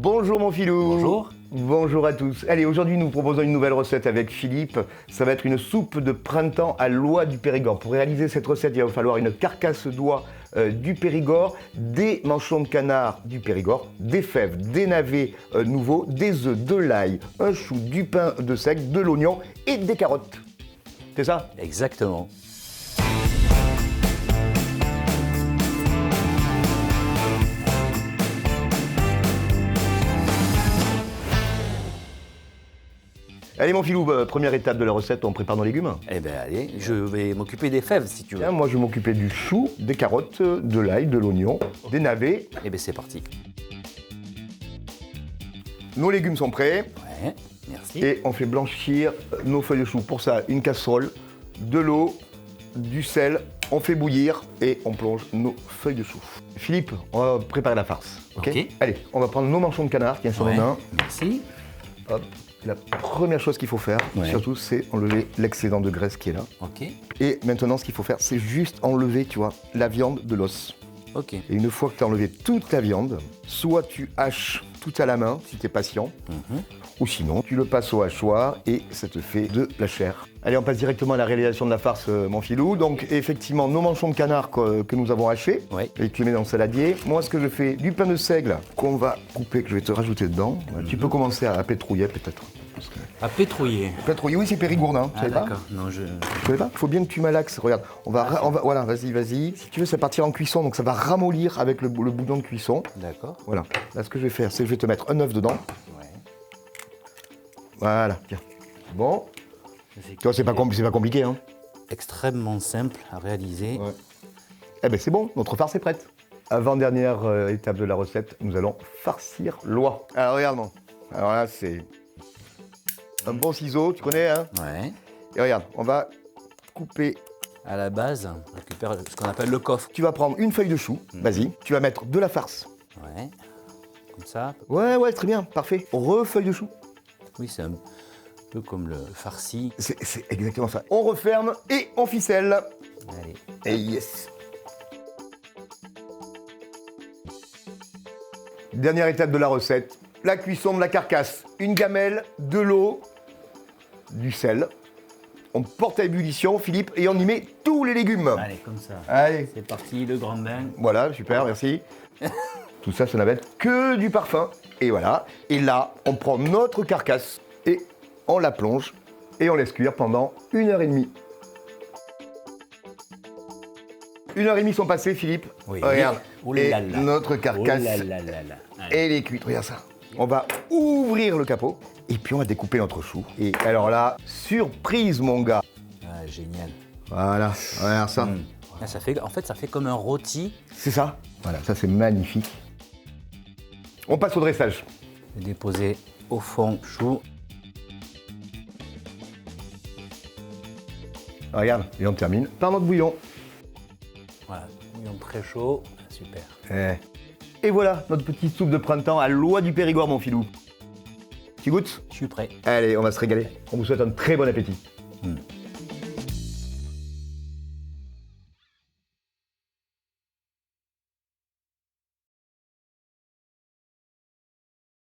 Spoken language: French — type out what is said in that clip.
Bonjour mon filou. Bonjour. Bonjour à tous. Allez, aujourd'hui nous proposons une nouvelle recette avec Philippe. Ça va être une soupe de printemps à l'oie du Périgord. Pour réaliser cette recette, il va falloir une carcasse d'oie du Périgord, des manchons de canard du Périgord, des fèves, des navets nouveaux, des œufs, de l'ail, un chou, du pain de seigle, de l'oignon et des carottes. C'est ça? Exactement. Allez mon filou, première étape de la recette, on prépare nos légumes. Eh bien allez, je vais m'occuper des fèves si tu veux. Tiens, moi je vais m'occuper du chou, des carottes, de l'ail, de l'oignon, des navets. Eh bien c'est parti. Nos légumes sont prêts. Ouais, merci. Et on fait blanchir nos feuilles de chou. Pour ça, une casserole, de l'eau, du sel, on fait bouillir et on plonge nos feuilles de chou. Philippe, on va préparer la farce. Ok. Allez, on va prendre nos manchons de canard, tiens sur les mains. Merci. Hop. La première chose qu'il faut faire, Ouais. surtout, c'est enlever l'excédent de graisse qui est là. Ok. Et maintenant, ce qu'il faut faire, c'est juste enlever, tu vois, la viande de l'os. Ok. Et une fois que tu as enlevé toute la viande, soit tu haches tout à la main, si tu es patient, ou sinon, tu le passes au hachoir et ça te fait de la chair. Allez, on passe directement à la réalisation de la farce, mon filou. Donc, effectivement, nos manchons de canard que nous avons hachés, Ouais. et tu les mets dans le saladier. Moi, ce que je fais, du pain de seigle qu'on va couper, que je vais te rajouter dedans. Tu peux commencer à pétrouiller, peut-être. Parce que- À pétrouiller. Pétrouiller, oui, c'est périgourdin, tu Ah savais pas? d'accord. Non, je... Tu savais pas? Il faut bien que tu malaxes. Regarde, voilà, vas-y. Si tu veux, ça partira en cuisson, donc ça va ramollir avec le bouillon de cuisson. D'accord. Voilà. Là, ce que je vais faire, c'est que je vais te mettre un œuf dedans. Ouais. Voilà, tiens. Bon. Tu vois, c'est pas compliqué, hein? Extrêmement simple à réaliser. Ouais. Eh ben, c'est bon, notre farce est prête. Avant-dernière étape de la recette, nous allons farcir l'oie. Alors, regarde, non. Alors là, c'est un bon ciseau, tu connais, hein? Ouais. Et regarde, on va couper. À la base, on récupère ce qu'on appelle le coffre. Tu vas prendre une feuille de chou, vas-y. Tu vas mettre de la farce. Ouais. Comme ça. Ouais, très bien, parfait. Refeuille de chou. Oui, c'est un peu comme le farci. C'est exactement ça. On referme et on ficelle. Allez. Et yes. Dernière étape de la recette, la cuisson de la carcasse. Une gamelle, de l'eau, du sel. On porte à ébullition, Philippe, et on y met tous les légumes. Allez, comme ça. Allez. C'est parti, le grand bain. Voilà, super, merci. Tout ça, ça n'avait que du parfum. Et voilà. Et là, on prend notre carcasse et on la plonge et on laisse cuire pendant 1h30. 1h30 sont passées, Philippe. Oui. Regarde. Oh là Et là. notre carcasse, Oh là là là là. Allez. elle est cuite. Regarde ça. On va ouvrir le capot et puis on va découper notre chou. Et alors là, surprise, mon gars. Ah, génial. Voilà, regarde ça. Ah, ça fait, en fait, ça fait comme un rôti. C'est ça. Voilà, ça c'est magnifique. On passe au dressage. Je vais déposer au fond chou. Regarde, et on termine par notre bouillon. Voilà, bouillon très chaud. Super. Et voilà, notre petite soupe de printemps à l'oie du Périgord, mon filou. Tu goûtes? Je suis prêt. Allez, on va se régaler. On vous souhaite un très bon appétit.